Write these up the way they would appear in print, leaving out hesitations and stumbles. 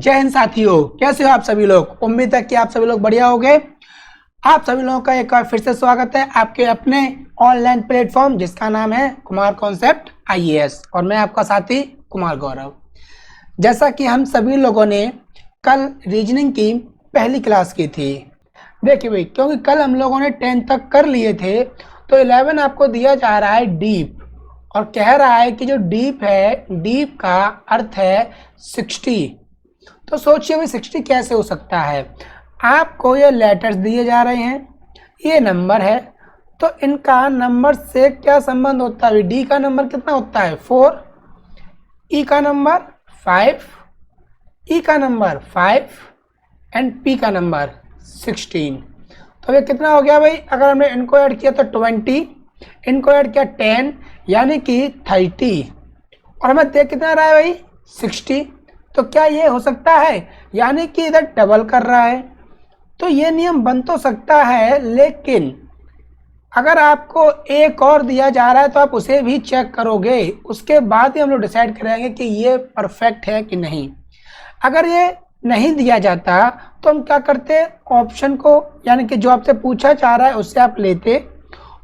जय हिंद साथियों, कैसे हो आप सभी लोग। उम्मीद है कि आप सभी लोग बढ़िया होंगे। आप सभी लोगों का एक बार फिर से स्वागत है आपके अपने ऑनलाइन प्लेटफॉर्म जिसका नाम है कुमार कॉन्सेप्ट आईएएस और मैं आपका साथी कुमार गौरव। जैसा कि हम सभी लोगों ने कल रीजनिंग की पहली क्लास की थी। देखिए भाई, क्योंकि कल हम लोगों ने 10 तक कर लिए थे तो 11 आपको दिया जा रहा है डीप और कह रहा है कि जो डीप है, डीप का अर्थ है 60। तो सोचिए भाई 60 कैसे हो सकता है। आपको ये लेटर्स दिए जा रहे हैं, ये नंबर है, तो इनका नंबर से क्या संबंध होता है। डी का नंबर कितना होता है 4, ई का नंबर 5, ई का नंबर 5 एंड पी का नंबर 16। तो ये कितना हो गया भाई। अगर हमने इनको ऐड किया तो 20, इनको ऐड किया 10 यानी कि 30 और हमें देख कितना रहा है भाई 60। तो क्या ये हो सकता है, यानी कि इधर डबल कर रहा है। तो ये नियम बन तो सकता है, लेकिन अगर आपको एक और दिया जा रहा है तो आप उसे भी चेक करोगे, उसके बाद ही हम लोग डिसाइड करेंगे कि ये परफेक्ट है कि नहीं। अगर ये नहीं दिया जाता तो हम क्या करते, ऑप्शन को यानी कि जो आपसे पूछा जा रहा है उससे आप लेते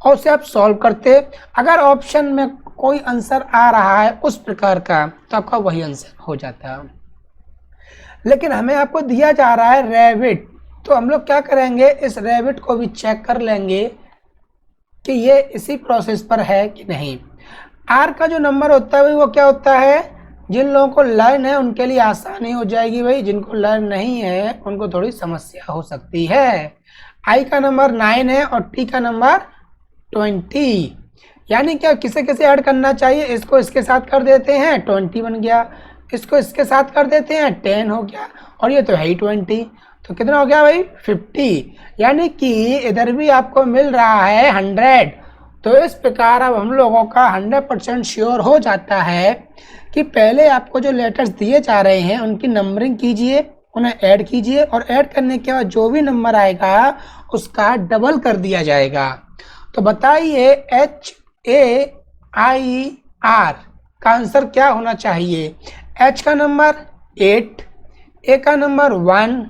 और उसे आप सॉल्व करते। अगर ऑप्शन में कोई आंसर आ रहा है उस प्रकार का तो आपका वही आंसर हो जाता। लेकिन हमें आपको दिया जा रहा है रैबिट, तो हम लोग क्या करेंगे, इस रैबिट को भी चेक कर लेंगे कि ये इसी प्रोसेस पर है कि नहीं। आर का जो नंबर होता है वो क्या होता है, जिन लोगों को लर्न है उनके लिए आसानी हो जाएगी भाई, जिनको लर्न नहीं है उनको थोड़ी समस्या हो सकती है। आई का नंबर 9 है और टी का नंबर 20, यानी क्या किसे किसे ऐड करना चाहिए, इसको इसके साथ कर देते हैं 20 बन गया, इसको इसके साथ कर देते हैं 10 हो गया और ये तो है ही 20, तो कितना हो गया भाई 50, यानी कि इधर भी आपको मिल रहा है 100। तो इस प्रकार अब हम लोगों का 100% श्योर हो जाता है कि पहले आपको जो लेटर्स दिए जा रहे हैं उनकी नंबरिंग कीजिए, उन्हें ऐड कीजिए और ऐड करने के बाद जो भी नंबर आएगा उसका डबल कर दिया जाएगा। तो बताइए HAIR का आंसर क्या होना चाहिए। H का नंबर 8, A का नंबर 1,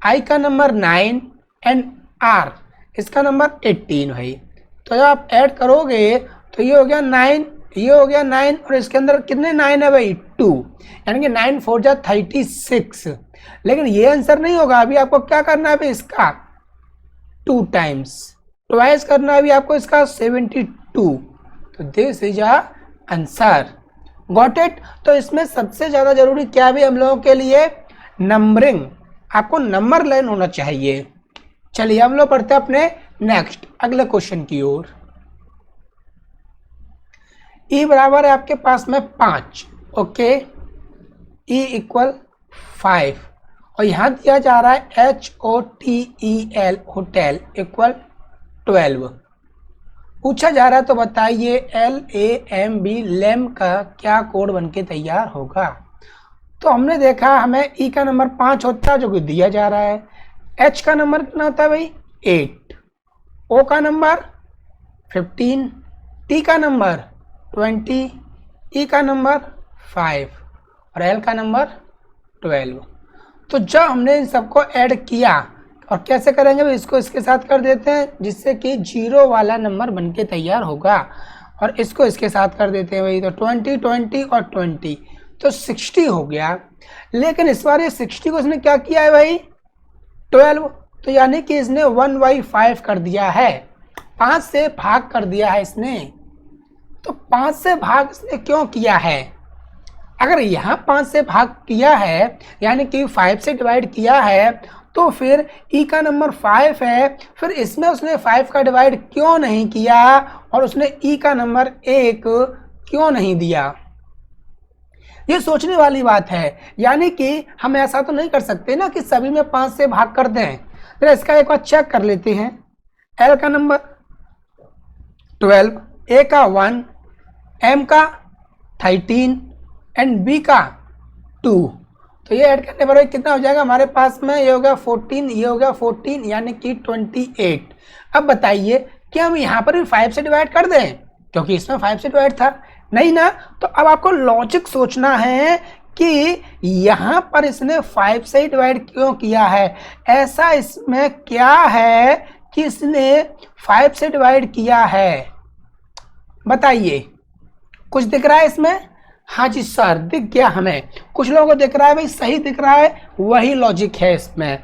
I का नंबर 9 एंड R इसका नंबर 18 भाई। तो जब आप ऐड करोगे तो ये हो गया 9, ये हो गया 9 और इसके अंदर कितने 9 है भाई 2, यानी कि 9 4 जा 36। लेकिन ये आंसर नहीं होगा, अभी आपको क्या करना है भाई, इसका 2 टाइम्स ट्वाइस करना है अभी आपको इसका 72। तो this is a answer, got it. तो इसमें सबसे ज़्यादा जरूरी क्या भी हम लोगों के लिए, नंबरिंग, आपको नंबर लाइन होना चाहिए। चलिए हम लोग पढ़ते हैं अपने नेक्स्ट अगले क्वेश्चन की ओर। ई बराबर है आपके पास में 5, ओके, ई इक्वल 5 और यहाँ दिया जा रहा है HOTEL होटल इक्वल 12 पूछा जा रहा है। तो बताइए LAMB लैम्ब का क्या कोड बनके तैयार होगा। तो हमने देखा हमें ई का नंबर 5 होता है जो कि दिया जा रहा है, एच का नंबर कितना होता है भाई 8, ओ का नंबर 15, टी का नंबर 20, ई का नंबर 5 और एल का नंबर 12। तो जब हमने इन सबको ऐड किया और कैसे करेंगे भाई, इसको इसके साथ कर देते हैं जिससे कि 0 वाला नंबर बनके तैयार होगा और इसको इसके साथ कर देते हैं भाई, तो 20 20 और 20 तो 60 हो गया। लेकिन इस बार ये 60 को इसने क्या किया है भाई 12, तो यानी कि इसने 1/5 कर दिया है, 5 से भाग कर दिया है इसने। तो 5 से भाग इसने क्यों किया है, अगर यहाँ 5 से भाग किया है यानी कि 5 से डिवाइड किया है तो फिर ई का नंबर 5 है, फिर इसमें उसने 5 का डिवाइड क्यों नहीं किया और उसने ई का नंबर 1 क्यों नहीं दिया। ये सोचने वाली बात है, यानी कि हम ऐसा तो नहीं कर सकते ना कि सभी में 5 से भाग कर दें। तो इसका एक बार चेक कर लेते हैं। एल का नंबर 12, ए का 1, एम का 13 एंड बी का 2। तो ये ऐड करने पर कितना हो जाएगा हमारे पास में, ये हो गया 14, ये हो गया 14 यानी कि 28। अब बताइए कि हम यहाँ पर भी 5 से डिवाइड कर दें, क्योंकि इसमें 5 से डिवाइड था नहीं ना। तो अब आपको लॉजिक सोचना है कि यहाँ पर इसने 5 से ही डिवाइड क्यों किया है, ऐसा इसमें क्या है कि इसने 5 से डिवाइड किया है, बताइए। कुछ दिख रहा है इसमें? हाँ जी सर, दिख गया हमें। कुछ लोगों को दिख रहा है भाई, सही दिख रहा है, वही लॉजिक है इसमें।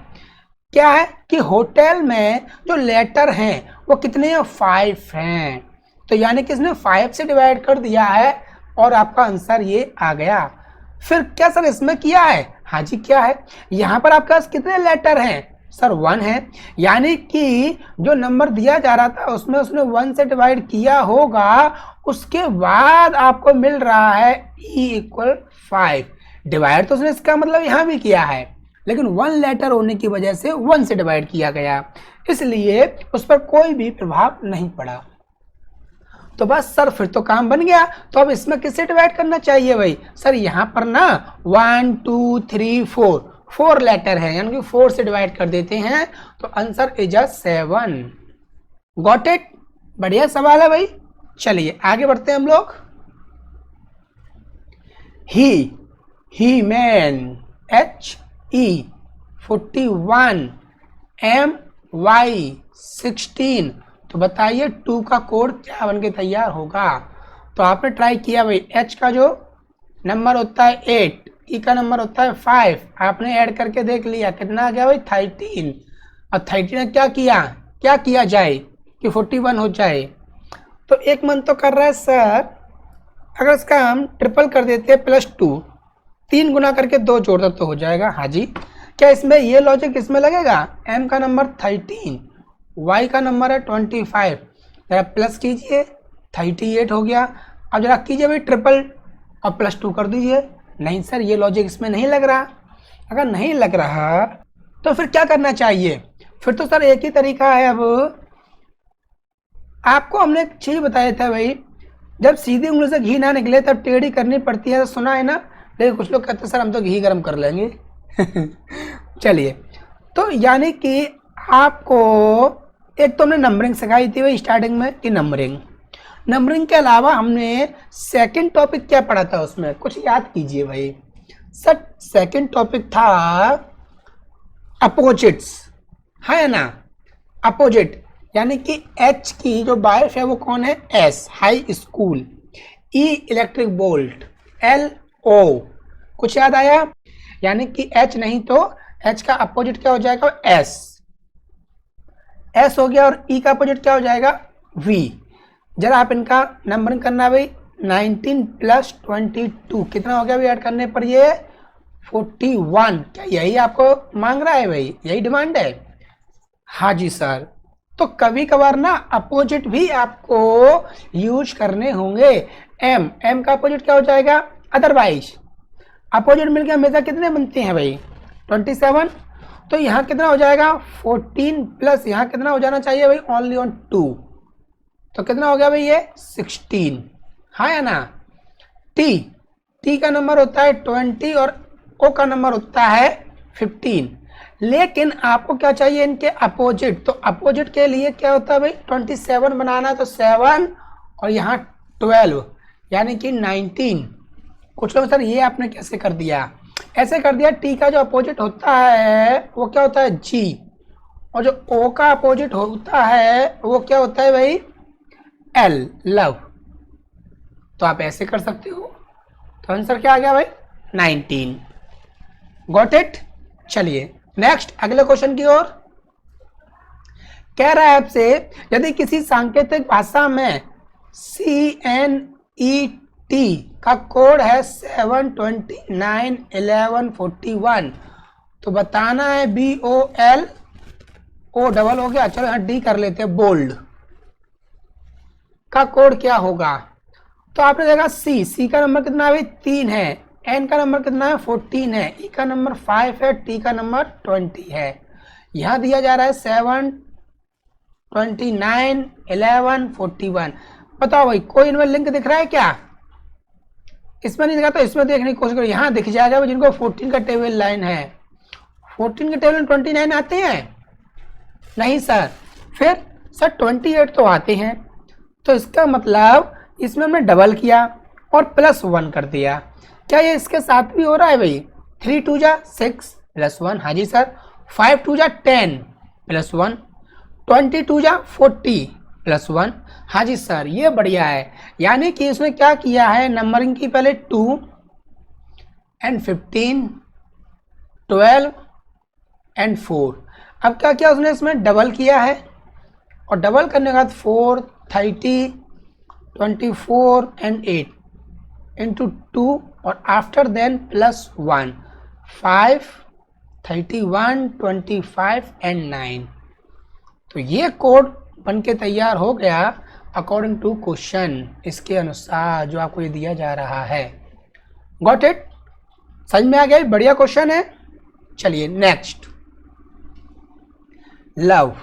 क्या है कि होटल में जो लेटर हैं वो कितने हैं? 5 हैं। तो यानी कि इसने 5 से डिवाइड कर दिया है और आपका आंसर ये आ गया। फिर क्या सर इसमें किया है? हाँ जी क्या है, यहाँ पर आपके पास कितने लेटर हैं सर? 1 है। यानी कि जो नंबर दिया जा रहा था उसमें उसने 1 से डिवाइड किया होगा, उसके बाद आपको मिल रहा है e = 5। डिवाइड तो उसने इसका मतलब यहाँ भी किया है, लेकिन 1 लेटर होने की वजह से 1 से डिवाइड किया गया, इसलिए उस पर कोई भी प्रभाव नहीं पड़ा। तो बस सर फिर तो काम बन गया। तो अब इसमें किससे डिवाइड करना चाहिए भाई? सर यहाँ पर ना 1 2 3 4 लेटर है, यानी कि 4 से डिवाइड कर देते हैं, तो आंसर इज 7। Got it? बढ़िया सवाल है भाई। चलिए आगे बढ़ते हैं हम लोग। ही मैन HE 41 MY 16। तो बताइए 2 का कोड क्या बन के तैयार होगा? तो आपने ट्राई किया भाई, H का जो नंबर होता है 8, E का नंबर होता है 5, आपने ऐड करके देख लिया कितना आ गया भाई? 13। और 13 ने क्या किया जाए कि 41 हो जाए? तो एक मन तो कर रहा है सर, अगर इसका हम ट्रिपल कर देते हैं +2, 3 गुना करके 2 जोड़ दो तो हो जाएगा। हाँ जी, क्या इसमें ये लॉजिक इसमें लगेगा? M का नंबर 13, Y का नंबर है 25, जरा प्लस कीजिए, 38 हो गया। अब जरा कीजिए भाई ट्रिपल और +2 कर दीजिए। नहीं सर, ये लॉजिक इसमें नहीं लग रहा। अगर नहीं लग रहा तो फिर क्या करना चाहिए? फिर तो सर एक ही तरीका है। अब आपको हमने एक चीज़ बताया था भाई, जब सीधी उंगली से घी ना निकले तब टेढ़ी करनी पड़ती है, तो सुना है ना? लेकिन कुछ लोग कहते हैं सर हम तो घी गर्म कर लेंगे। चलिए, तो यानी कि आपको एक तो हमने नंबरिंग सिखाई थी भाई स्टार्टिंग में कि नंबरिंग के अलावा हमने सेकंड टॉपिक क्या पढ़ा था उसमें, कुछ याद कीजिए भाई। सर सेकंड टॉपिक था अपोजिट्स, है ना? अपोजिट यानी कि H की जो बाइफ है वो कौन है? S high school, E electric bolt, L O। कुछ याद आया? यानी कि H नहीं तो H का अपोजिट क्या हो जाएगा? S हो गया। और E का अपोजिट क्या हो जाएगा? V। जरा आप इनका नंबरिंग करना भाई। 19 + 22 कितना हो गया भाई? ऐड करने पर ये 41। क्या यही आपको मांग रहा है भाई? यही डिमांड है? हाँ जी सर। तो कभी कभार ना अपोजिट भी आपको यूज करने होंगे। M का अपोजिट क्या हो जाएगा? अदरवाइज। अपोजिट मिलकर हमेशा कितने बनते हैं भाई? 27। तो यहाँ कितना हो जाएगा? 14 प्लस यहाँ कितना हो जाना चाहिए भाई? Only on 2। तो कितना हो गया भाई? ये 16, हाँ या ना? T का नंबर होता है 20 और O का नंबर होता है 15। लेकिन आपको क्या चाहिए? इनके अपोजिट। तो अपोजिट के लिए क्या होता है भाई? 27 बनाना है तो 7 और यहाँ 12 यानी कि 19। कुछ लोग सर ये आपने कैसे कर दिया? ऐसे कर दिया, T का जो अपोजिट होता है वो क्या होता है? G, और जो O का अपोजिट होता है वो क्या होता है भाई? L, love. तो आप ऐसे कर सकते हो। तो आंसर क्या आ गया भाई? 19। Got it? चलिए नेक्स्ट अगले क्वेश्चन की ओर। कह रहा है आपसे, यदि किसी सांकेतिक भाषा में CNET का कोड है 729 11 41, तो बताना है BOL O डबल हो गया, चलो यहाँ D कर लेते हैं, बोल्ड का कोड क्या होगा? तो आपने देखा C का नंबर कितना है? 3 है। N का नंबर कितना है? 14 है। E का नंबर 5 है। T का नंबर 20 है। यहाँ दिया जा रहा है 7 29 11 41। बताओ भाई कोई इनमें लिंक दिख रहा है क्या? इसमें नहीं दिखा तो इसमें देखने की कोशिश करो, यहाँ दिख जाएगा जिनको 14 का टेबल लाइन है। 14 के टेबल में 29 आते हैं? नहीं सर। फिर सर 28 तो आते हैं। तो इसका मतलब इसमें हमने डबल किया और +1 कर दिया। क्या ये इसके साथ भी हो रहा है भाई? 3 2 जा 6 प्लस 1, हाँ जी सर। 5 2 जा 10 प्लस 1, 22 जा 40 प्लस 1, हाँ जी सर, ये बढ़िया है। यानी कि इसने क्या किया है, नंबरिंग की पहले 2 एंड 15, 12 एंड 4। अब क्या किया उसने, इसमें डबल किया है, और डबल करने के बाद 4, 30, 24 एंड 8 इंटू 2, और आफ्टर देन प्लस 1, 5, 31, 25 एंड 9। तो ये कोड बन के तैयार हो गया अकॉर्डिंग टू क्वेश्चन, इसके अनुसार जो आपको ये दिया जा रहा है। Got it? समझ में आ गया? बढ़िया क्वेश्चन है। चलिए नेक्स्ट, लव।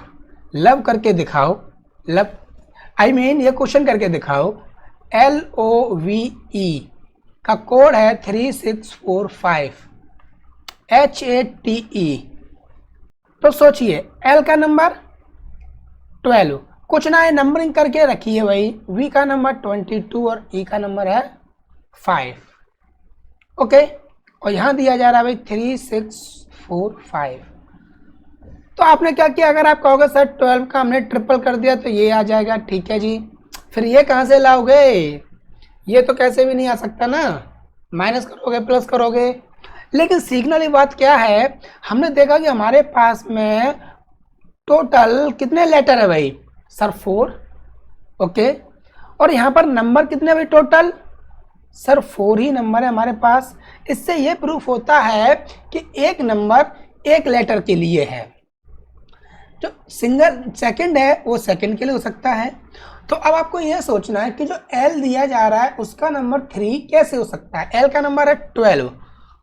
लव करके दिखाओ, लव आई मीन ये क्वेश्चन करके दिखाओ। LOVE का कोड है 3645 HATE। तो सोचिए L का नंबर 12, कुछ ना है, नंबरिंग करके रखिए भाई। V का नंबर 22 और E का नंबर है 5। ओके, और यहाँ दिया जा रहा है भाई 3645। तो आपने क्या किया, अगर आप कहोगे सर 12 का हमने ट्रिपल कर दिया तो ये आ जाएगा, ठीक है जी। फिर ये कहाँ से लाओगे? ये तो कैसे भी नहीं आ सकता ना, माइनस करोगे प्लस करोगे। लेकिन सीखने वाली बात क्या है, हमने देखा कि हमारे पास में टोटल कितने लेटर है भाई? सर 4। ओके, और यहाँ पर नंबर कितने भाई टोटल? सर 4 ही नंबर है हमारे पास। इससे ये प्रूफ होता है कि एक नंबर एक लेटर के लिए है। जो सिंगल सेकंड है वो सेकंड के लिए हो सकता है। तो अब आपको यह सोचना है कि जो L दिया जा रहा है उसका नंबर 3 कैसे हो सकता है? L का नंबर है 12,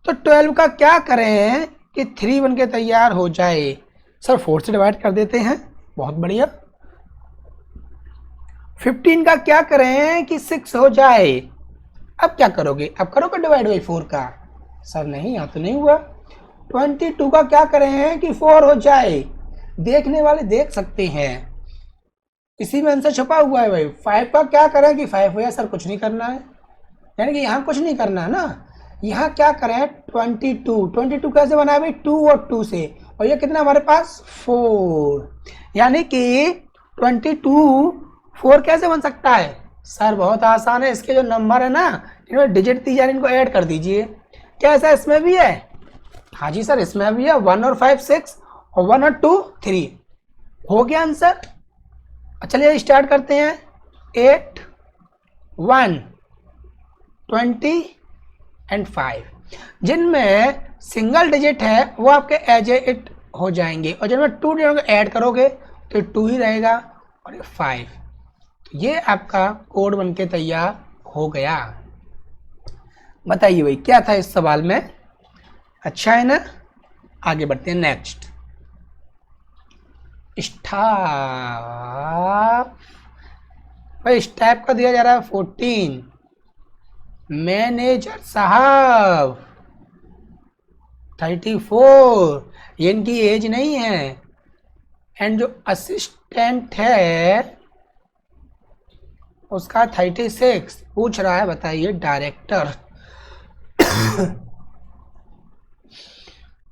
तो 12 का क्या करें कि 3 बन के तैयार हो जाए? सर 4 से डिवाइड कर देते हैं, बहुत बढ़िया। 15 का क्या करें कि 6 हो जाए? अब क्या करोगे? अब करोगे डिवाइड बाई 4 का? सर नहीं, यहाँ तो नहीं हुआ। 22 का क्या करें कि 4 हो जाए? देखने वाले देख सकते हैं, इसी में आंसर छुपा हुआ है भाई। 5 का क्या करें कि 5 हो जाए? सर कुछ नहीं करना है, यानी कि यहाँ कुछ नहीं करना है ना। यहाँ क्या करें? 22 कैसे बनाए भाई? 2 और 2 से, और ये कितना हमारे पास? 4। यानी कि 22 4 कैसे बन सकता है? सर बहुत आसान है, इसके जो नंबर है ना, इनमें डिजिट दी जा रही, इनको ऐड कर दीजिए। क्या ऐसा इसमें भी है? हाँ जी सर, इसमें भी है। 1 और 5 6, और 1 और 2 3। हो गया आंसर। चलिए स्टार्ट करते हैं। 8, 1, 20 एंड 5, जिनमें सिंगल डिजिट है वो आपके एज इट हो जाएंगे, और जिनमें 2 डिजिट ऐड करोगे तो 2 ही रहेगा, और 5। तो ये आपका कोड बनके तैयार हो गया। बताइए भाई क्या था इस सवाल में? अच्छा है ना? आगे बढ़ते हैं नेक्स्ट। स्टाफ भाई, स्टाफ का दिया जा रहा है 14। मैनेजर साहब 34, ये इनकी एज नहीं है। एंड जो असिस्टेंट है उसका 36 पूछ रहा है। बताइए डायरेक्टर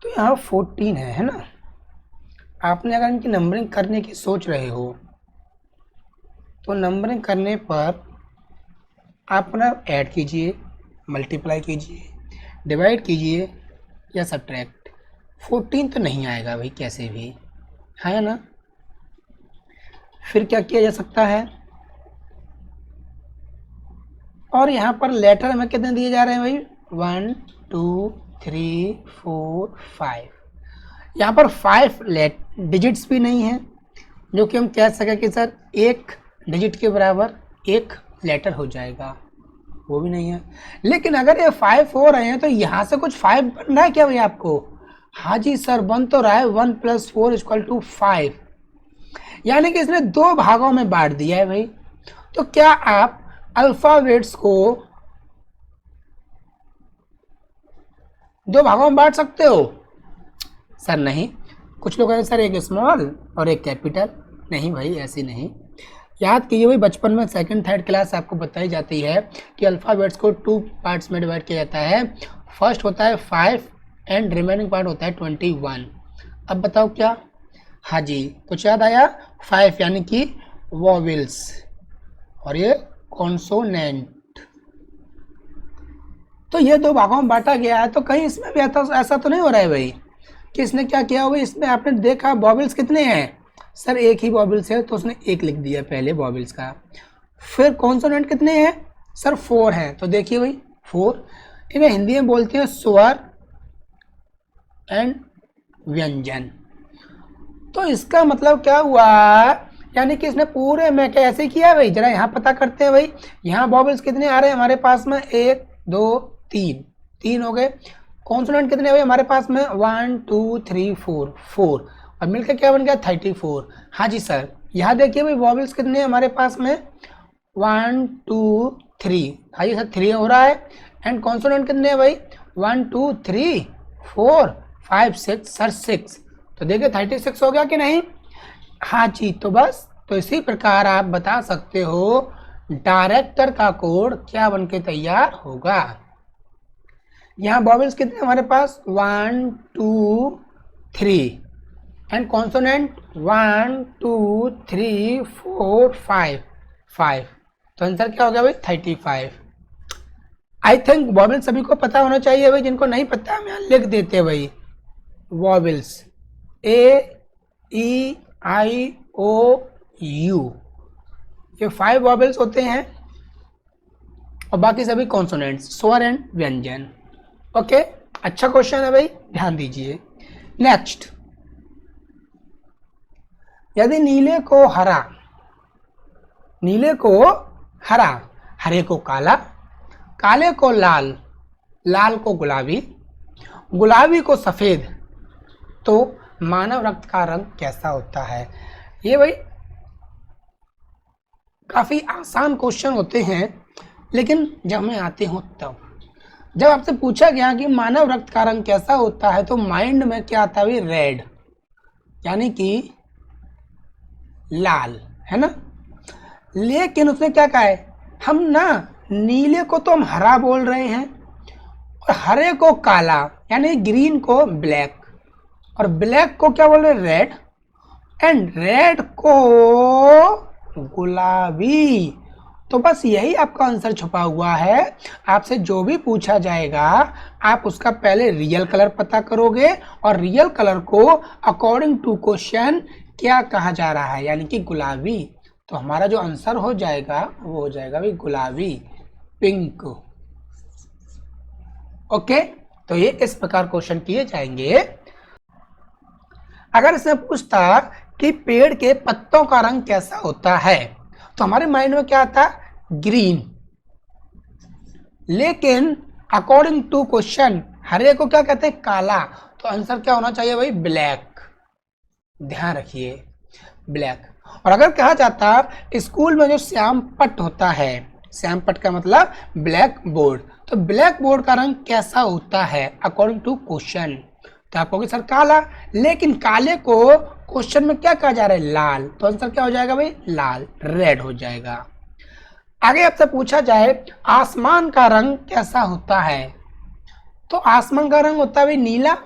तो यहाँ 14 है ना। आपने अगर इनकी नंबरिंग करने की सोच रहे हो तो नंबरिंग करने पर आप ना ऐड कीजिए, मल्टीप्लाई कीजिए, डिवाइड कीजिए या सब्ट्रैक्ट। 14 तो नहीं आएगा भाई कैसे भी, है ना। फिर क्या किया जा सकता है? और यहाँ पर लेटर हमें कितने दिए जा रहे हैं भाई? 1 2 3 4 5। यहाँ पर 5 डिजिट्स भी नहीं है, जो कि हम कह सकें कि सर एक डिजिट के बराबर एक लेटर हो जाएगा, वो भी नहीं है। लेकिन अगर ये 5 हो रहे हैं तो यहाँ से कुछ 5 बन रहा है क्या भाई आपको? हाँ जी सर, बन तो रहा है। 1 + 4 = 5, यानी कि इसने 2 भागों में बांट दिया है भाई। तो क्या आप अल्फाबेट्स को 2 भागों में बांट सकते हो? सर नहीं। कुछ लोग कहते हैं सर एक स्मॉल और एक कैपिटल। नहीं भाई, ऐसी नहीं। याद कीजिए भाई, बचपन में सेकंड थर्ड क्लास आपको बताई जाती है कि अल्फ़ाबेट्स को 2 पार्ट्स में डिवाइड किया जाता है। फर्स्ट होता है 5 एंड रिमेनिंग पार्ट होता है 21। अब बताओ क्या? हाँ जी, कुछ याद आया? 5 यानी कि वॉवेल्स और ये कॉन्सोनेंट। तो ये 2 भागों में बांटा गया है। तो कहीं इसमें भी ऐसा तो नहीं हो रहा है भाई कि इसने क्या किया हुआ? इसमें आपने देखा वॉवेल्स कितने हैं? सर एक ही वॉवेल्स है तो उसने 1 लिख दिया पहले वॉवेल्स का। फिर कॉन्सोनेंट कितने हैं? सर 4 हैं। तो देखिए भाई 4, इन्हें हिंदी में बोलते हैं स्वर एंड व्यंजन। तो इसका मतलब क्या हुआ? यानी कि इसने पूरे में कैसे किया भाई? जरा यहाँ पता करते हैं भाई। यहाँ वॉवेल्स कितने आ रहे हैं हमारे पास में? 1 2 3, 3 हो गए। कॉन्सोनेंट कितने हुए हमारे पास में? 1 2 3 4, 4 और मिलकर क्या बन गया? 34। हाँ जी सर। यहाँ देखिए भाई वॉवेल्स कितने हैं हमारे पास में? 1 2 3। हाँ जी सर 3 हो रहा है। एंड कॉन्सोनेंट कितने हैं भाई? 1 2 3 4 5 6, सर 6। तो देखिए 36 हो गया कि नहीं? हाँ जी। तो बस तो इसी प्रकार आप बता सकते हो डायरेक्टर का कोड क्या बन के तैयार होगा। यहाँ वॉवेल्स कितने हमारे पास? 1 2 3 एंड कॉन्सोनेंट 1 2 3 4 5, 5। तो आंसर क्या हो गया भाई? 35। आई थिंक वॉवेल्स सभी को पता होना चाहिए भाई। जिनको नहीं पता हम यहाँ लिख देते भाई। Vowels A E I O you, ये 5 वॉवेल्स होते हैं और बाकी सभी कॉन्सोनेंट्स, स्वर एंड व्यंजन। ओके, अच्छा क्वेश्चन है भाई, ध्यान दीजिए। नेक्स्ट, यदि नीले को हरा, नीले को हरा, हरे को काला, काले को लाल, लाल को गुलाबी, गुलाबी को सफेद, तो मानव रक्त का रंग कैसा होता है? ये भाई काफी आसान क्वेश्चन होते हैं, लेकिन जब मैं आते हूँ तब जब आपसे पूछा गया कि मानव रक्त का रंग कैसा होता है तो माइंड में क्या आता है? रेड, यानी कि लाल, है ना। लेकिन उसने क्या कहा है? हम ना नीले को तो हम हरा बोल रहे हैं और हरे को काला यानी ग्रीन को ब्लैक और ब्लैक को क्या बोल रहे हैं? रेड, एंड रेड को गुलाबी। तो बस यही आपका आंसर छुपा हुआ है। आपसे जो भी पूछा जाएगा आप उसका पहले रियल कलर पता करोगे और रियल कलर को अकॉर्डिंग टू क्वेश्चन क्या कहा जा रहा है, यानी कि गुलाबी। तो हमारा जो आंसर हो जाएगा वो हो जाएगा भाई गुलाबी, पिंक। ओके, तो ये इस प्रकार क्वेश्चन किए जाएंगे। अगर इसने पूछता कि पेड़ के पत्तों का रंग कैसा होता है तो हमारे माइंड में क्या आता? ग्रीन। लेकिन अकॉर्डिंग टू क्वेश्चन हरे को क्या कहते हैं? काला। तो आंसर क्या होना चाहिए भाई? ब्लैक। ध्यान रखिए, ब्लैक। और अगर कहा जाता स्कूल में जो श्याम पट होता है, श्याम पट का मतलब ब्लैक बोर्ड, तो ब्लैक बोर्ड का रंग कैसा होता है अकॉर्डिंग टू क्वेश्चन? तो आप कहोगे सर काला, लेकिन काले को क्वेश्चन में क्या कहा जा रहा है? लाल। तो आंसर क्या हो जाएगा भाई? लाल, रेड हो जाएगा। आगे आपसे पूछा जाए आसमान का रंग कैसा होता है तो आसमान का रंग होता है भाई नीला,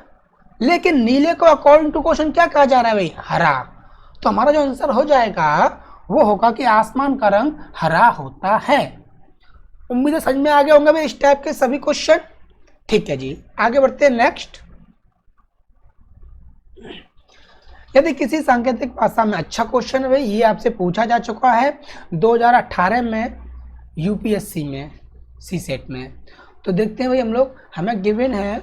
लेकिन नीले को अकॉर्डिंग टू क्वेश्चन क्या कहा जा रहा है भाई? हरा। तो हमारा जो आंसर हो जाएगा वो होगा कि आसमान का रंग हरा होता है। उम्मीद है समझ में आ गया होंगे भाई इस टाइप के सभी क्वेश्चन। ठीक है जी, आगे बढ़ते हैं। नेक्स्ट, यदि किसी सांकेतिक भाषा में, अच्छा क्वेश्चन है भाई, ये आपसे पूछा जा चुका है 2018 में यूपीएससी में, सीसेट में। तो देखते हैं भाई हम लोग, हमें गिवन है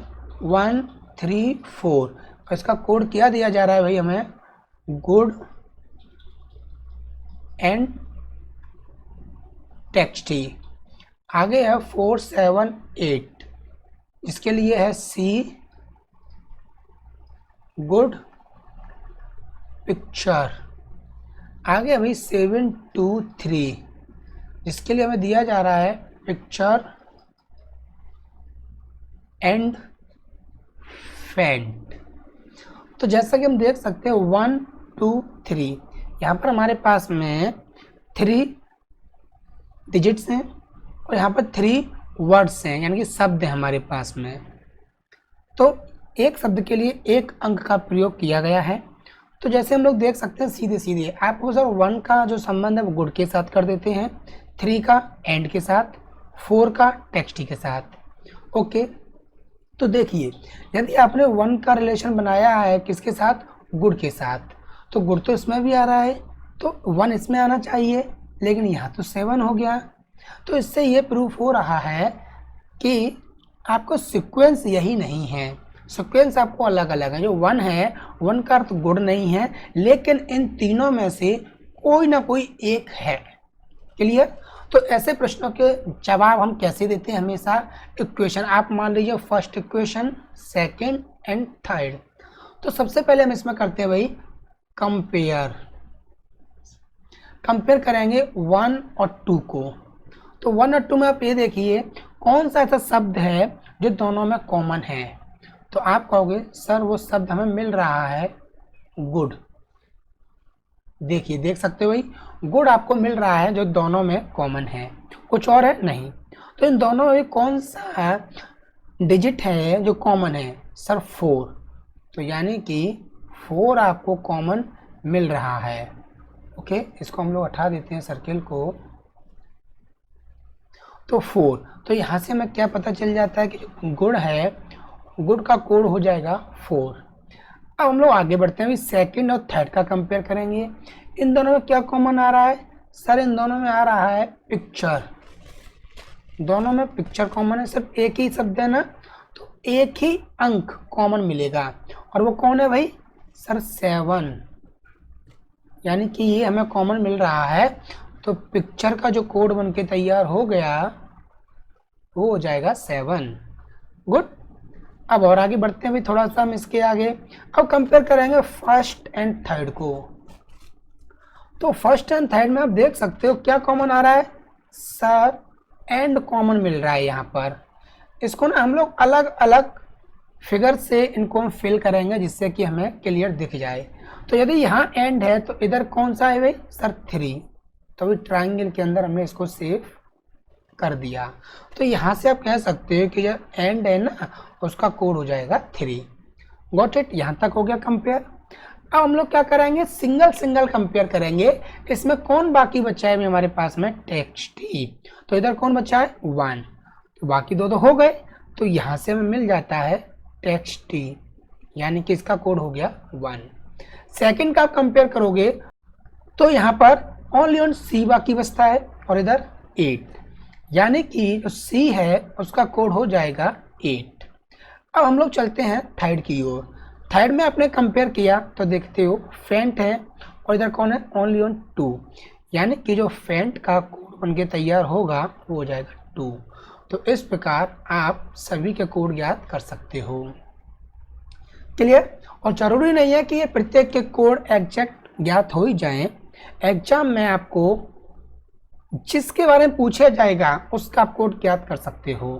1 3 4 और इसका कोड क्या दिया जा रहा है भाई? हमें गुड एंड टेक्स्टी। आगे है 4 7 8, इसके लिए है सी गुड पिक्चर। आगे भाई 7 2 3, जिसके लिए हमें दिया जा रहा है पिक्चर एंड फेंट। तो जैसा कि हम देख सकते हैं 1 2 3, यहाँ पर हमारे पास में 3 डिजिट्स हैं और यहाँ पर 3 वर्ड्स हैं, यानी कि शब्द हैं हमारे पास में। तो एक शब्द के लिए 1 अंक का प्रयोग किया गया है। तो जैसे हम लोग देख सकते हैं सीधे सीधे आपको सर 1 का जो संबंध है वो गुड के साथ कर देते हैं, 3 का एंड के साथ, 4 का टेक्स्ट के साथ। ओके, तो देखिए यदि आपने 1 का रिलेशन बनाया है किसके साथ, गुड के साथ, तो गुड तो इसमें भी आ रहा है तो 1 इसमें आना चाहिए, लेकिन यहाँ तो 7 हो गया। तो इससे ये प्रूफ हो रहा है कि आपको सीक्वेंस यही नहीं है, सीक्वेंस आपको अलग अलग है। जो 1 है 1 का अर्थ गुड नहीं है, लेकिन इन तीनों में से कोई ना कोई एक है। क्लियर? तो ऐसे प्रश्नों के जवाब हम कैसे देते हैं, हमेशा इक्वेशन। आप मान लीजिए first equation, second and third. तो सबसे पहले हम इसमें करते हैं भाई कंपेयर करेंगे 1 और 2 को। तो 1 और 2 में आप ये देखिए कौन सा ऐसा शब्द है जो दोनों में कॉमन है। तो आप कहोगे सर वो शब्द हमें मिल रहा है गुड। देखिए देख सकते हो भाई, गुड आपको मिल रहा है जो दोनों में कॉमन है, कुछ और है नहीं। तो इन दोनों में कौन सा डिजिट है जो कॉमन है, सर 4। तो यानी कि 4 आपको कॉमन मिल रहा है। ओके, इसको हम लोग हटा देते हैं सर्किल को। तो 4, तो यहाँ से हमें क्या पता चल जाता है कि जो गुड है, गुड का कोड हो जाएगा 4। अब हम लोग आगे बढ़ते हैं, सेकंड और थर्ड का कंपेयर करेंगे। इन दोनों में क्या कॉमन आ रहा है, सर इन दोनों में आ रहा है पिक्चर। दोनों में पिक्चर कॉमन है, सिर्फ एक ही शब्द है ना, तो एक ही अंक कॉमन मिलेगा और वो कौन है भाई, सर 7। यानी कि ये हमें कॉमन मिल रहा है। तो पिक्चर का जो कोड बन के तैयार हो गया वो हो जाएगा 7। गुड। अब और आगे बढ़ते हैं भी थोड़ा सा हम इसके आगे। अब कंपेयर करेंगे फर्स्ट एंड थर्ड को। तो फर्स्ट एंड थर्ड में आप देख सकते हो क्या कॉमन आ रहा है, सर एंड कॉमन मिल रहा है यहाँ पर। इसको ना हम लोग अलग अलग फिगर से इनको हम फिल करेंगे जिससे कि हमें क्लियर दिख जाए। तो यदि यहाँ एंड है तो इधर कौन सा है भाई, सर 3। तो अभी ट्राइंगल के अंदर हमने इसको सेव कर दिया। तो यहाँ से आप कह सकते हो कि जो एंड है ना उसका कोड हो जाएगा 3। Got it? यहाँ तक हो गया कंपेयर। अब हम लोग क्या करेंगे, सिंगल सिंगल कंपेयर करेंगे। इसमें कौन बाकी बचा है हमारे पास में, टेक्स्ट ही। तो इधर कौन बचा है, 1। तो बाकी दो तो हो गए। तो यहाँ से हमें मिल जाता है टेक्स्ट ही, यानी कि इसका कोड हो गया 1। सेकंड का आप कंपेयर करोगे तो यहाँ पर ओनली ऑन सी बाकी बचता है और इधर 8, यानी कि जो सी है उसका कोड हो जाएगा 8। अब हम लोग चलते हैं थर्ड की ओर। थर्ड में आपने कंपेयर किया तो देखते हो फेंट है और इधर कौन है, ओनली ऑन 2, यानी कि जो फेंट का कोड बन के तैयार होगा वो हो जाएगा 2। तो इस प्रकार आप सभी के कोड ज्ञात कर सकते हो। क्लियर? और जरूरी नहीं है कि ये प्रत्येक के कोड एग्जैक्ट ज्ञात हो ही जाएं। एग्जाम में आपको जिसके बारे में पूछा जाएगा उसका आप कोड ज्ञात कर सकते हो।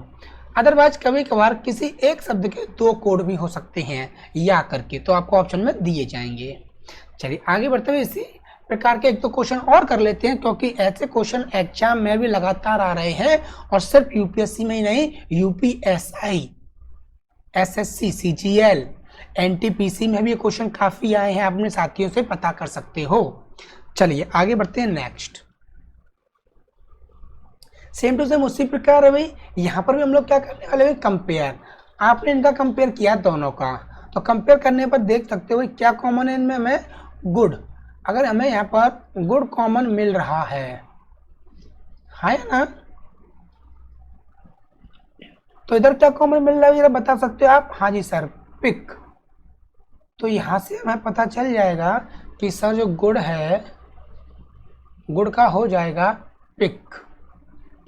अदरवाइज कभी कभार किसी एक शब्द के 2 कोड भी हो सकते हैं या करके, तो आपको ऑप्शन में दिए जाएंगे। चलिए आगे बढ़ते हुए इसी प्रकार के 1-2 क्वेश्चन और कर लेते हैं, क्योंकि ऐसे क्वेश्चन एग्जाम में भी लगातार आ रहे हैं और सिर्फ यूपीएससी में ही नहीं, यूपीएसआई, एसएससी, सीजीएल, एनटीपीसी में भी ये क्वेश्चन काफी आए हैं। आप अपने साथियों से पता कर सकते हो। चलिए आगे बढ़ते हैं नेक्स्ट। सेम टू सेम उसी प्रकार है भाई, यहाँ पर भी हम लोग क्या करने वाले हैं, कंपेयर। आपने इनका कंपेयर किया दोनों का, तो कंपेयर करने पर देख सकते हो क्या कॉमन है इनमें, हमें गुड। अगर हमें यहाँ पर गुड कॉमन मिल रहा है ना, तो इधर क्या कॉमन मिल रहा है जरा बता सकते हो आप, हाँ जी सर पिक। तो यहाँ से हमें पता चल जाएगा कि सर जो गुड है, गुड का हो जाएगा पिक।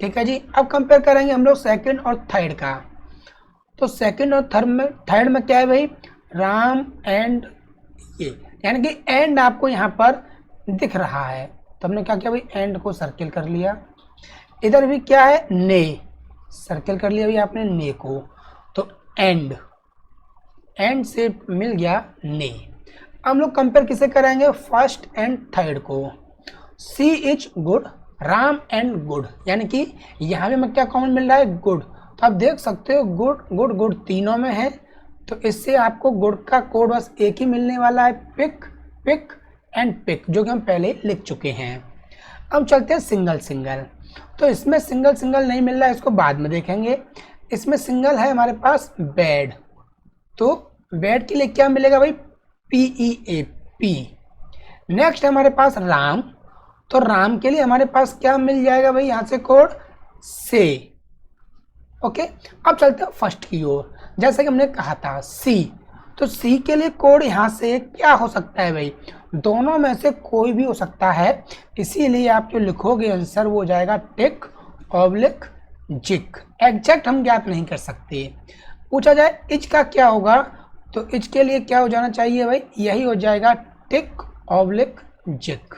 ठीक है जी। अब कंपेयर करेंगे हम लोग सेकंड और थर्ड का। तो सेकंड और थर्ड में क्या है भाई, राम एंड ये, यानी कि एंड आपको यहाँ पर दिख रहा है। तो हमने क्या किया भाई, एंड को सर्किल कर लिया। इधर भी क्या है, ने, सर्किल कर लिया भाई आपने ने को। तो एंड से मिल गया ने। अब हम लोग कंपेयर किसे करेंगे, फर्स्ट एंड थर्ड को। C is good, Ram and good, यानी कि यहाँ भी हमें क्या कॉमन मिल रहा है, गुड। तो आप देख सकते हो गुड गुड गुड तीनों में है, तो इससे आपको गुड का कोड बस एक ही मिलने वाला है, पिक पिक एंड पिक, जो कि हम पहले लिख चुके हैं। अब चलते हैं सिंगल सिंगल। तो इसमें सिंगल सिंगल नहीं मिल रहा है, इसको बाद में देखेंगे। इसमें सिंगल है हमारे पास बेड, तो बेड के लिए क्या मिलेगा भाई, PEAP। नेक्स्ट है हमारे पास राम, तो राम के लिए हमारे पास क्या मिल जाएगा भाई, यहाँ से कोड से। ओके, अब चलते हैं फर्स्ट की ओर। जैसे कि हमने कहा था सी, तो सी के लिए कोड यहाँ से क्या हो सकता है भाई, दोनों में से कोई भी हो सकता है, इसीलिए आप जो लिखोगे आंसर वो हो जाएगा टिक ऑब्लिक जिक। एग्जैक्ट हम ज्ञात नहीं कर सकते। पूछा जाए इज का क्या होगा, तो इज के लिए क्या हो जाना चाहिए भाई, यही हो जाएगा टिक ऑब्लिक जिक।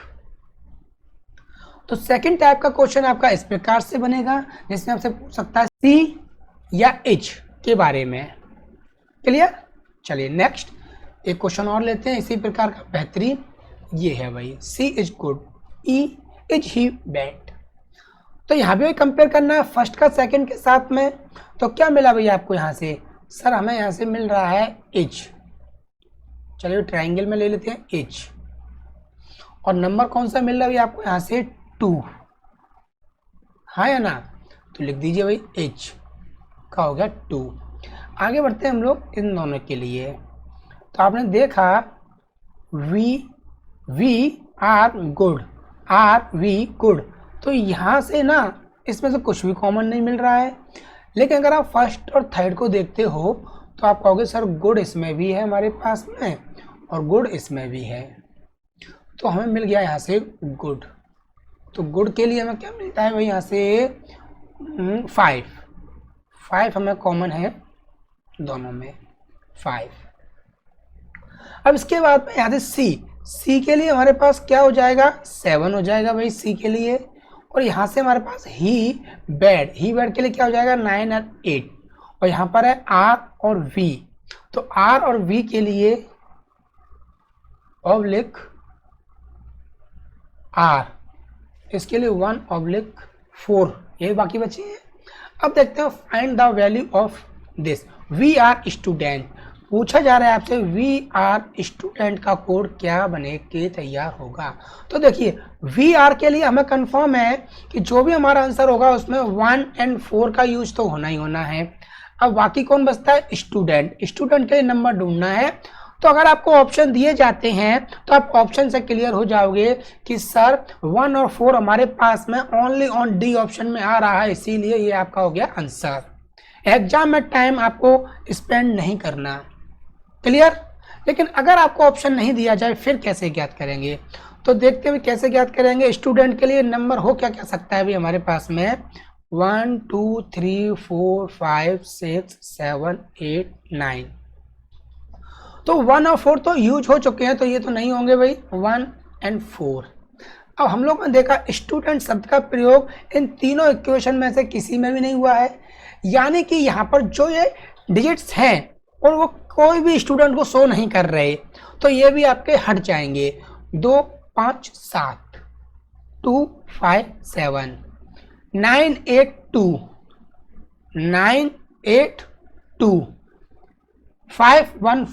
तो सेकंड टाइप का क्वेश्चन आपका इस प्रकार से बनेगा, जिसमें आपसे पूछ सकता है सी या इज के बारे में। क्लियर? चलिए नेक्स्ट एक क्वेश्चन और लेते हैं इसी प्रकार का बेहतरीन। ये है भाई C is good, E is he bad. तो यहाँ पे कंपेयर करना है फर्स्ट का सेकंड के साथ में। तो क्या मिला भाई आपको यहाँ से, सर हमें यहाँ से मिल रहा है इज। चलिए ट्रायंगल में ले लेते हैं इज, और नंबर कौन सा मिल रहा है भाई आपको यहाँ से 2, हाँ या ना, तो लिख दीजिए भाई एच का हो गया 2। आगे बढ़ते हैं हम लोग इन दोनों के लिए। तो आपने देखा we are good, are we good, तो यहाँ से ना इसमें से कुछ भी कॉमन नहीं मिल रहा है। लेकिन अगर आप फर्स्ट और थर्ड को देखते हो तो आप कहोगे सर गुड इसमें भी है हमारे पास में और गुड इसमें भी है, तो हमें मिल गया यहाँ से गुड। तो गुड के लिए हमें क्या मिलता है भाई यहाँ से 5 हमें कॉमन है दोनों में 5। अब इसके बाद में यहाँ से सी के लिए हमारे पास क्या हो जाएगा 7 हो जाएगा भाई सी के लिए। और यहाँ से हमारे पास ही बैड के लिए क्या हो जाएगा 9 और 8। और यहाँ पर है आर और वी, तो आर और वी के लिए ऑब्लिक आर, इसके लिए 1/4, ये बाकी बचे हैं। अब देखते हैं find the value of this. We are student पूछा जा रहा है आपसे, वी आर स्टूडेंट का कोड क्या बने के तैयार होगा। तो देखिए वी आर के लिए हमें कंफर्म है कि जो भी हमारा आंसर होगा उसमें 1 और 4 का यूज तो होना ही होना है। अब बाकी कौन बचता है, स्टूडेंट के लिए नंबर ढूंढना है। तो अगर आपको ऑप्शन दिए जाते हैं तो आप ऑप्शन से क्लियर हो जाओगे कि सर 1 और 4 हमारे पास में ओनली ऑन डी ऑप्शन में आ रहा है, इसीलिए ये आपका हो गया आंसर। एग्जाम में टाइम आपको स्पेंड नहीं करना, क्लियर। लेकिन अगर आपको ऑप्शन नहीं दिया जाए फिर कैसे ज्ञात करेंगे, तो देखते हुए कैसे ज्ञात करेंगे। स्टूडेंट के लिए नंबर हो क्या क्या सकता है भी हमारे पास में 1 2 3 4 5 6 7 8 9। तो 1 और 4 तो यूज हो चुके हैं, तो ये तो नहीं होंगे भाई 1 और 4। अब हम लोग ने देखा स्टूडेंट शब्द का प्रयोग इन तीनों इक्वेशन में से किसी में भी नहीं हुआ है, यानी कि यहाँ पर जो ये डिजिट्स हैं और वो कोई भी स्टूडेंट को शो नहीं कर रहे, तो ये भी आपके हट जाएंगे। 2 5 7 2 5 7 9 8 2 9 8 2 5 1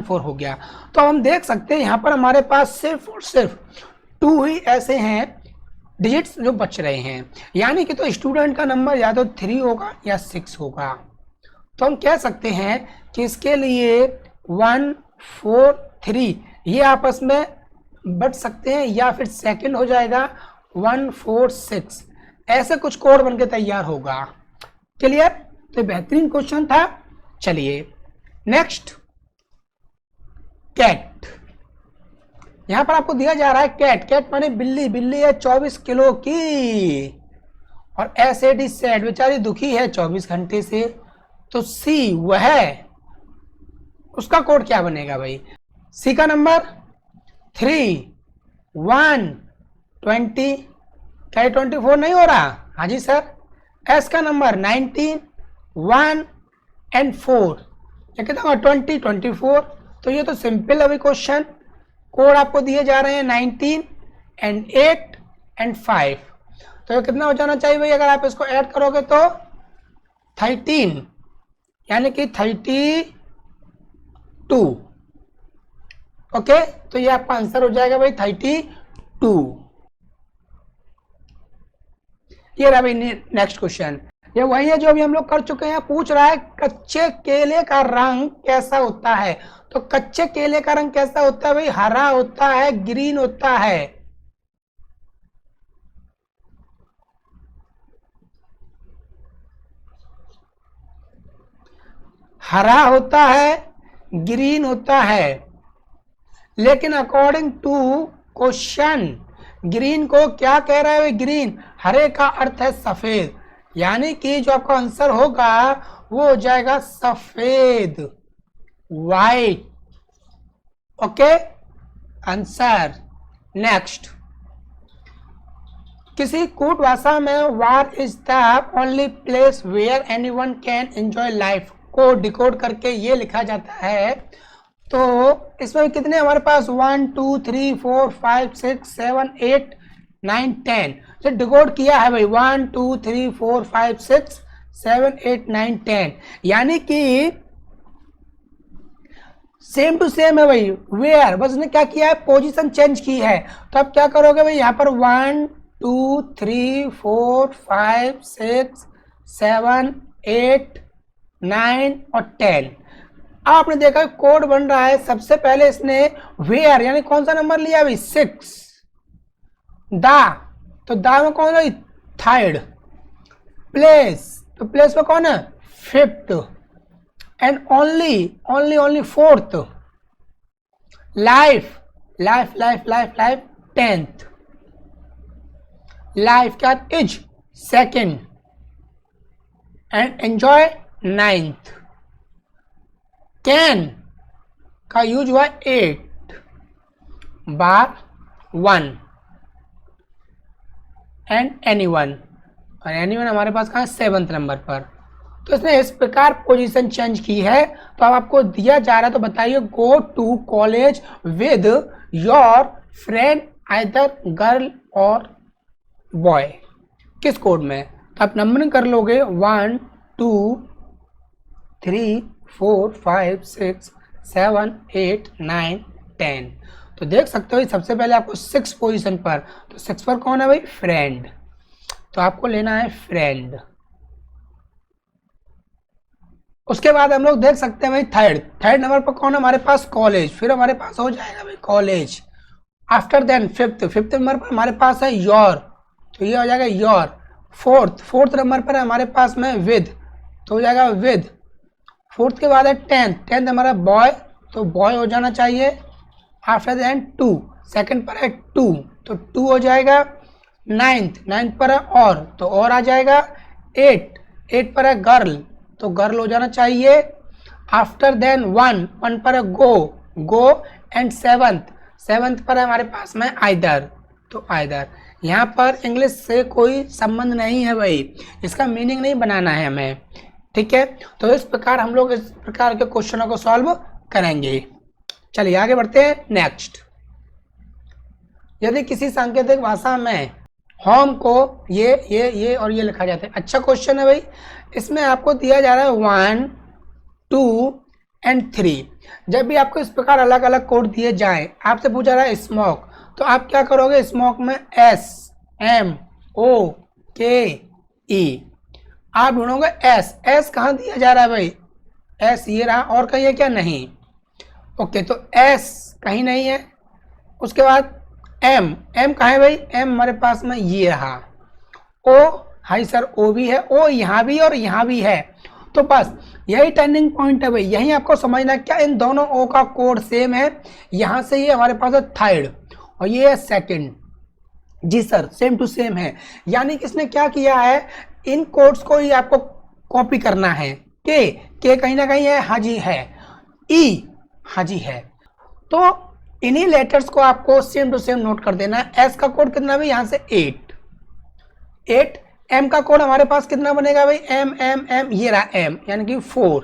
4 हो गया। तो हम देख सकते हैं यहाँ पर हमारे पास सिर्फ और सिर्फ 2 ही ऐसे हैं डिजिट्स जो बच रहे हैं, यानी कि तो स्टूडेंट का नंबर या तो 3 होगा या 6 होगा। तो हम कह सकते हैं कि इसके लिए 1 4 3 ये आपस में बच सकते हैं, या फिर सेकंड हो जाएगा 1 4 6, ऐसे कुछ कोड बनके तैयार होगा। क्लियर? तो बेहतरीन क्वेश्चन था। चलिए नेक्स्ट, कैट। यहां पर आपको दिया जा रहा है कैट माने बिल्ली है 24 किलो की, और एसएडी सैड बेचारी दुखी है 24 घंटे से। तो सी वह है, उसका कोड क्या बनेगा भाई, सी का नंबर 3 1 20, क्या 24 नहीं हो रहा, हाँ जी सर। एस का नंबर 19 1 और 4, ये कितना होगा 20 24। तो ये तो सिंपल अभी क्वेश्चन। कोड आपको दिए जा रहे हैं 19 एंड 8 एंड 5। तो ये कितना हो जाना चाहिए भाई? अगर आप इसको ऐड करोगे तो 13, यानी कि 32। ओके, तो ये आपका आंसर हो जाएगा भाई 32। ये रहा भाई नेक्स्ट क्वेश्चन। ये वही है जो अभी हम लोग कर चुके हैं। पूछ रहा है कच्चे केले का रंग कैसा होता है। तो कच्चे केले का रंग कैसा होता है भाई? हरा होता है, ग्रीन होता है। हरा होता है, ग्रीन होता है। लेकिन अकॉर्डिंग टू क्वेश्चन ग्रीन को क्या कह रहा है भाई? ग्रीन। हरे का अर्थ है सफेद, यानी कि जो आपका आंसर होगा वो हो जाएगा सफेद, वाइट। Okay, answer. नेक्स्ट, किसी कूट भाषा में war is the only place where anyone can enjoy life को डिकोड करके ये लिखा जाता है। तो इसमें कितने हमारे पास 1 2 3 4 5 6 7 8 9 10 जो डिकोड किया है भाई 1 2 3 4 5 6 7 8 9 10, यानी कि सेम टू सेम है भाई। वेयर बस उसने क्या किया है? पोजीशन चेंज की है। तो आप क्या करोगे भाई? यहाँ पर 1 2 3 4 5 6 7 8 9 और 10। आपने देखा कोड बन रहा है। सबसे पहले इसने वेयर यानी कौन सा नंबर लिया भाई? 6। दा, तो दा में कौन है? थर्ड। प्लेस, तो प्लेस में कौन है? 5th। And only 4th। Life, life life life life 10th। Life क्या? Is 2nd। And enjoy 9th। Can का यूज हुआ 8 बार 1 एंड एनीवन, और एनीवन हमारे पास कहाँ? 7th नंबर पर। तो इसने इस प्रकार पोजीशन चेंज की है। तो अब आपको दिया जा रहा है, तो बताइए go to college with your friend either girl or boy, किस कोड में? तो आप नंबरिंग कर लोगे 1 2 3 4 5 6 7 8 9 10। तो देख सकते हो सबसे पहले आपको 6 पोजीशन पर, तो 6 पर कौन है भाई? फ्रेंड। तो आपको लेना है फ्रेंड। उसके बाद हम लोग देख सकते हैं भाई थर्ड नंबर पर कौन है हमारे पास? कॉलेज। फिर हमारे पास हो जाएगा भाई college. After then fifth number पर हमारे पास है योर, तो ये हो जाएगा योर। फोर्थ नंबर पर हमारे पास में विद, तो हो जाएगा विद। 4th के बाद है 10th हमारा बॉय, तो बॉय हो जाना चाहिए। आफ्टर देन 2, सेकंड पर है 2, तो 2 हो जाएगा। 9th पर है और, तो और आ जाएगा। 8 पर है गर्ल, तो गर्ल हो जाना चाहिए। आफ्टर देन 1 पर है गो एंड 7th पर है हमारे पास में आइदर, तो आइदर। यहाँ पर इंग्लिश से कोई संबंध नहीं है भाई, इसका मीनिंग नहीं बनाना है हमें, ठीक है। तो इस प्रकार हम लोग इस प्रकार के क्वेश्चनों को सॉल्व करेंगे। चलिए आगे बढ़ते हैं। नेक्स्ट, यदि किसी सांकेतिक भाषा में होम को ये और ये लिखा जाता है। अच्छा क्वेश्चन है भाई। इसमें आपको दिया जा रहा है 1 2 एंड 3। जब भी आपको इस प्रकार अलग अलग कोड दिए जाएं, आपसे पूछा रहा है स्मोक, तो आप क्या करोगे? स्मोक में SMOKE आप ढूंढोगे एस कहाँ दिया जा रहा है भाई? एस ये रहा, और कहीं है क्या? नहीं। ओके, तो एस कहीं नहीं है। उसके बाद एम कहाँ है भाई? एम हमारे पास में ये रहा। ओ, हाई सर, ओ भी है, ओ यहाँ भी और यहाँ भी है। तो बस यही टर्निंग पॉइंट है भाई, यही आपको समझना क्या इन दोनों ओ का कोड सेम है। यहाँ से ये हमारे पास है थर्ड और ये है सेकंड। जी सर, सेम टू सेम है। यानी कि इसने क्या किया है, इन कोड्स को ही आपको कॉपी करना है। के कहीं ना कहीं है, हाँ जी है। ई, हाँ जी है। तो इन्हीं लेटर्स को आपको सेम टू सेम नोट कर देना है। एस का कोड कितना भाई? यहाँ से 8। एम का कोड हमारे पास कितना बनेगा भाई? एम ये रहा एम, यानी कि 4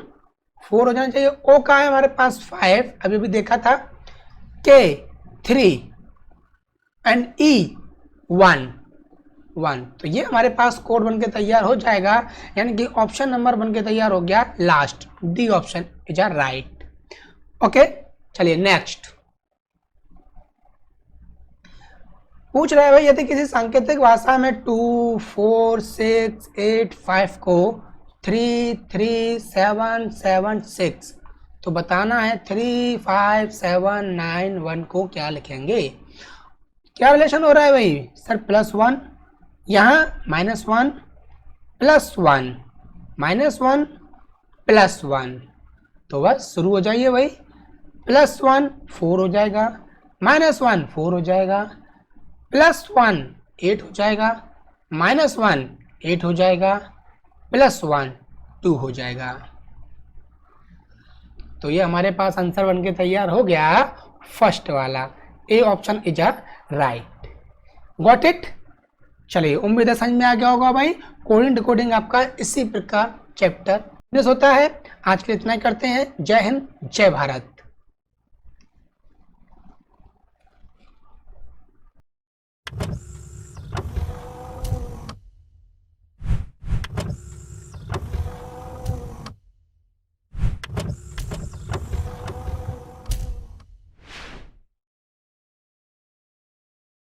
हो जाना चाहिए। ओ का है हमारे पास 5, अभी भी देखा था। के 3, एंड ई 1 1। तो ये हमारे पास कोड बन के तैयार हो जाएगा, यानी कि ऑप्शन नंबर बन के तैयार हो गया last, D option is our right. Okay, चलिए नेक्स्ट पूछ रहे हैं भाई, यदि किसी सांकेतिक भाषा में 2 4 6 8 5 को 3 3 7 7 6, तो बताना है 3 5 7 9 1 को क्या लिखेंगे। क्या रिलेशन हो रहा है भाई सर, +1, यहाँ -1 +1 -1 +1, तो बस शुरू हो जाइए भाई। +1 4 हो जाएगा, -1 4 हो जाएगा, +1 8 हो जाएगा, -1 8 हो जाएगा, +1 2 हो जाएगा। तो ये हमारे पास आंसर बनके तैयार हो गया फर्स्ट वाला, A option is a right. Got it. चलिए उम्मीद है समझ में आ गया होगा भाई। कोडिंग डिकोडिंग आपका इसी प्रकार चैप्टर होता है। आज के लिए इतना ही करते हैं। जय हिंद, जय भारत।